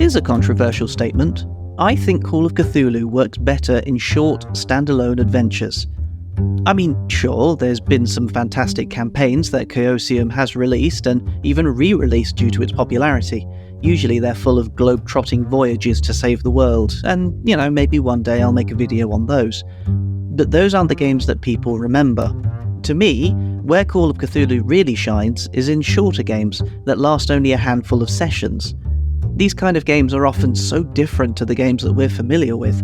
Here's a controversial statement. I think Call of Cthulhu works better in short, standalone adventures. I mean, sure, there's been some fantastic campaigns that Chaosium has released and even re-released due to its popularity. Usually they're full of globe-trotting voyages to save the world, and, maybe one day I'll make a video on those. But those aren't the games that people remember. To me, where Call of Cthulhu really shines is in shorter games that last only a handful of sessions. These kind of games are often so different to the games that we're familiar with,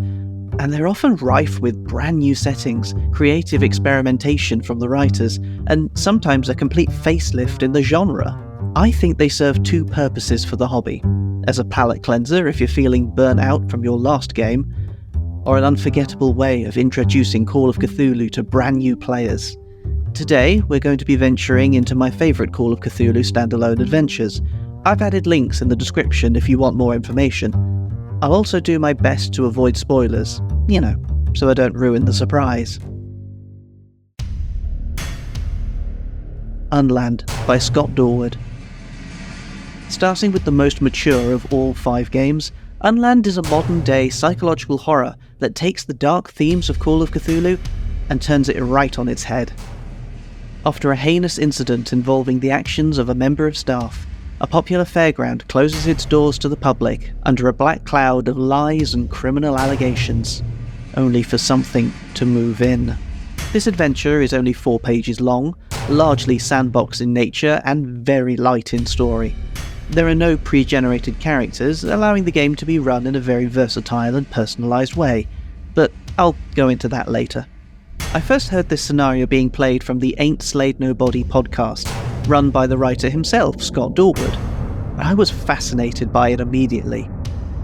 and they're often rife with brand new settings, creative experimentation from the writers, and sometimes a complete facelift in the genre. I think they serve two purposes for the hobby: as a palate cleanser if you're feeling burnt out from your last game, or an unforgettable way of introducing Call of Cthulhu to brand new players. Today, we're going to be venturing into my favourite Call of Cthulhu standalone adventures. I've added links in the description if you want more information. I'll also do my best to avoid spoilers, so I don't ruin the surprise. Unland by Scott Dorward. Starting with the most mature of all 5 games, Unland is a modern-day psychological horror that takes the dark themes of Call of Cthulhu and turns it right on its head. After a heinous incident involving the actions of a member of staff, a popular fairground closes its doors to the public under a black cloud of lies and criminal allegations, only for something to move in. This adventure is only 4 pages long, largely sandbox in nature and very light in story. There are no pre-generated characters, allowing the game to be run in a very versatile and personalised way, but I'll go into that later. I first heard this scenario being played from the Ain't Slayed Nobody podcast, run by the writer himself, Scott Dorward. I was fascinated by it immediately.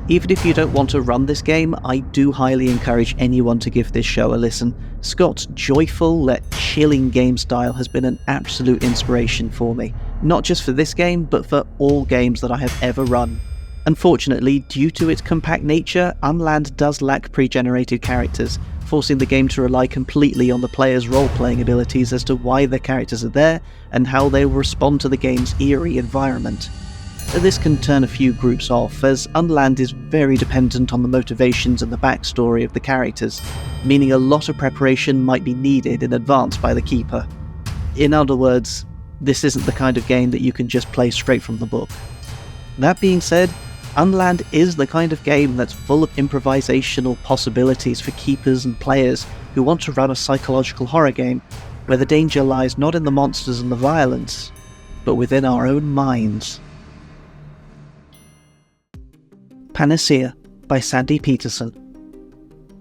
Even if you don't want to run this game, I do highly encourage anyone to give this show a listen. Scott's joyful, yet chilling game style has been an absolute inspiration for me, not just for this game, but for all games that I have ever run. Unfortunately, due to its compact nature, Unland does lack pre-generated characters, forcing the game to rely completely on the player's role-playing abilities as to why their characters are there and how they will respond to the game's eerie environment. This can turn a few groups off, as Unland is very dependent on the motivations and the backstory of the characters, meaning a lot of preparation might be needed in advance by the keeper. In other words, this isn't the kind of game that you can just play straight from the book. That being said, Unland is the kind of game that's full of improvisational possibilities for keepers and players who want to run a psychological horror game, where the danger lies not in the monsters and the violence, but within our own minds. Panacea by Sandy Peterson.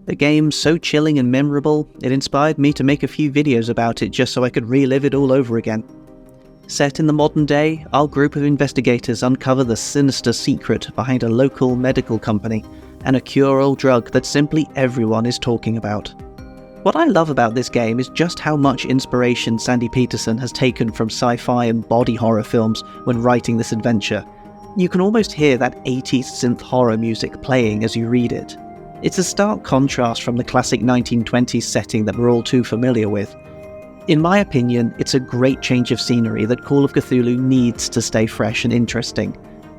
The game's so chilling and memorable, it inspired me to make a few videos about it just so I could relive it all over again. Set in the modern day, our group of investigators uncover the sinister secret behind a local medical company and a cure-all drug that simply everyone is talking about. What I love about this game is just how much inspiration Sandy Peterson has taken from sci-fi and body horror films when writing this adventure. You can almost hear that 80s synth horror music playing as you read it. It's a stark contrast from the classic 1920s setting that we're all too familiar with. In my opinion, it's a great change of scenery that Call of Cthulhu needs to stay fresh and interesting.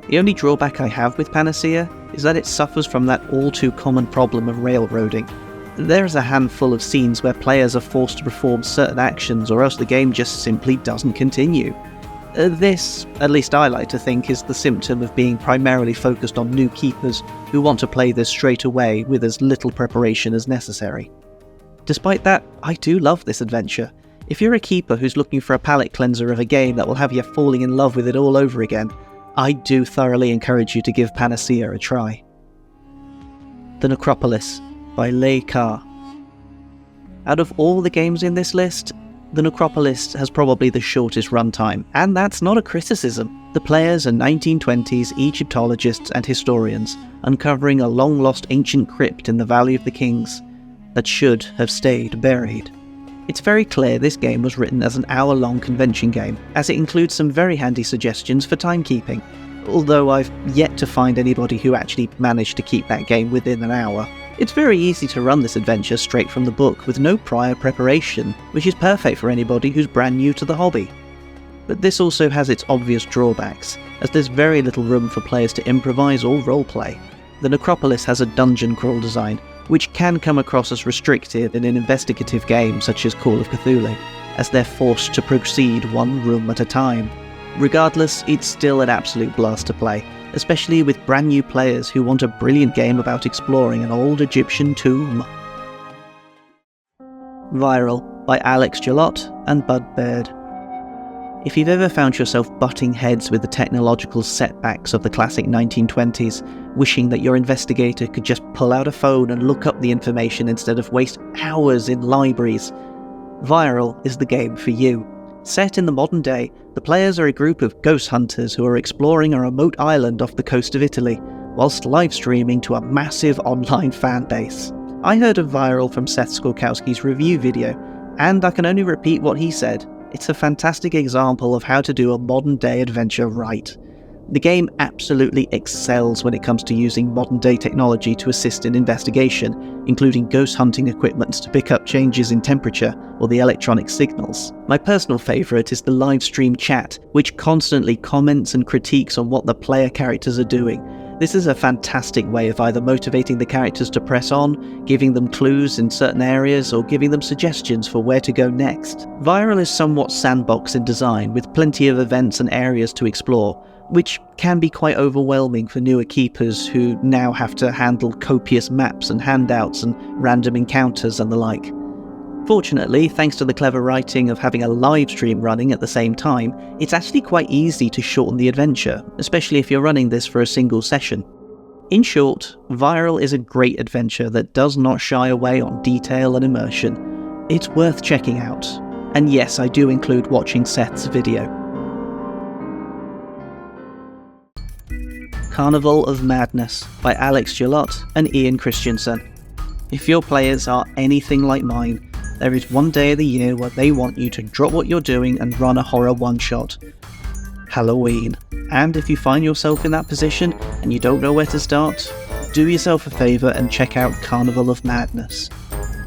The only drawback I have with Panacea is that it suffers from that all-too-common problem of railroading. There is a handful of scenes where players are forced to perform certain actions or else the game just simply doesn't continue. This, at least I like to think, is the symptom of being primarily focused on new keepers who want to play this straight away with as little preparation as necessary. Despite that, I do love this adventure. If you're a keeper who's looking for a palate cleanser of a game that will have you falling in love with it all over again, I do thoroughly encourage you to give Panacea a try. The Necropolis by Lei Ka. Out of all the games in this list, The Necropolis has probably the shortest runtime, and that's not a criticism. The players are 1920s Egyptologists and historians, uncovering a long-lost ancient crypt in the Valley of the Kings that should have stayed buried. It's very clear this game was written as an hour-long convention game, as it includes some very handy suggestions for timekeeping, although I've yet to find anybody who actually managed to keep that game within an hour. It's very easy to run this adventure straight from the book with no prior preparation, which is perfect for anybody who's brand new to the hobby. But this also has its obvious drawbacks, as there's very little room for players to improvise or roleplay. The Necropolis has a dungeon crawl design, which can come across as restrictive in an investigative game such as Call of Cthulhu, as they're forced to proceed one room at a time. Regardless, it's still an absolute blast to play, especially with brand new players who want a brilliant game about exploring an old Egyptian tomb. Viral by Alex Jalot and Bud Baird. If you've ever found yourself butting heads with the technological setbacks of the classic 1920s, wishing that your investigator could just pull out a phone and look up the information instead of waste hours in libraries, Viral is the game for you. Set in the modern day, the players are a group of ghost hunters who are exploring a remote island off the coast of Italy, whilst live streaming to a massive online fan base. I heard of Viral from Seth Skorkowski's review video, and I can only repeat what he said. It's a fantastic example of how to do a modern day adventure right. The game absolutely excels when it comes to using modern day technology to assist in investigation, including ghost hunting equipment to pick up changes in temperature or the electronic signals. My personal favourite is the live stream chat, which constantly comments and critiques on what the player characters are doing. This is a fantastic way of either motivating the characters to press on, giving them clues in certain areas, or giving them suggestions for where to go next. Viral is somewhat sandbox in design, with plenty of events and areas to explore, which can be quite overwhelming for newer keepers who now have to handle copious maps and handouts and random encounters and the like. Fortunately, thanks to the clever writing of having a live stream running at the same time, it's actually quite easy to shorten the adventure, especially if you're running this for a single session. In short, Viral is a great adventure that does not shy away on detail and immersion. It's worth checking out. And yes, I do include watching Seth's video. Carnival of Madness by Alex Jalot and Ian Christensen. If your players are anything like mine, there is one day of the year where they want you to drop what you're doing and run a horror one-shot. Halloween. And if you find yourself in that position and you don't know where to start, do yourself a favour and check out Carnival of Madness.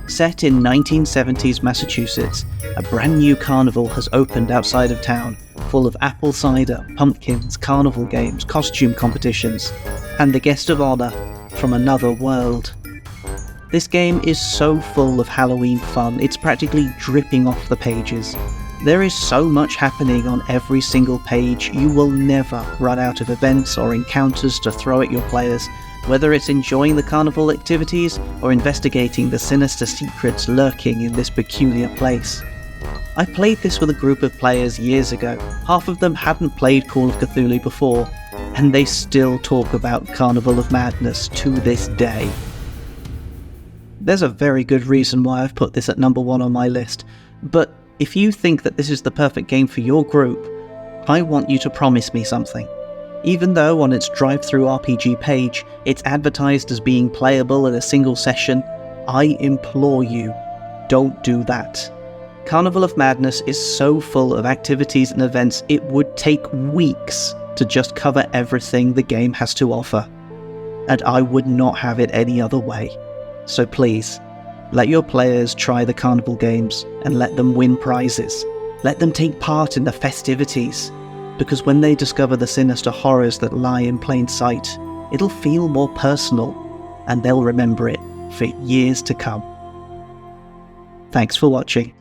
Set in 1970s Massachusetts, a brand new carnival has opened outside of town, full of apple cider, pumpkins, carnival games, costume competitions, and the guest of honour from another world. This game is so full of Halloween fun, it's practically dripping off the pages. There is so much happening on every single page, you will never run out of events or encounters to throw at your players, whether it's enjoying the carnival activities or investigating the sinister secrets lurking in this peculiar place. I played this with a group of players years ago. Half of them hadn't played Call of Cthulhu before, and they still talk about Carnival of Madness to this day. There's a very good reason why I've put this at number 1 on my list, but if you think that this is the perfect game for your group, I want you to promise me something. Even though on its drive-through RPG page, it's advertised as being playable in a single session, I implore you, don't do that. Carnival of Madness is so full of activities and events it would take weeks to just cover everything the game has to offer. And I would not have it any other way. So please, let your players try the carnival games and let them win prizes. Let them take part in the festivities, because when they discover the sinister horrors that lie in plain sight, it'll feel more personal, and they'll remember it for years to come. Thanks for watching.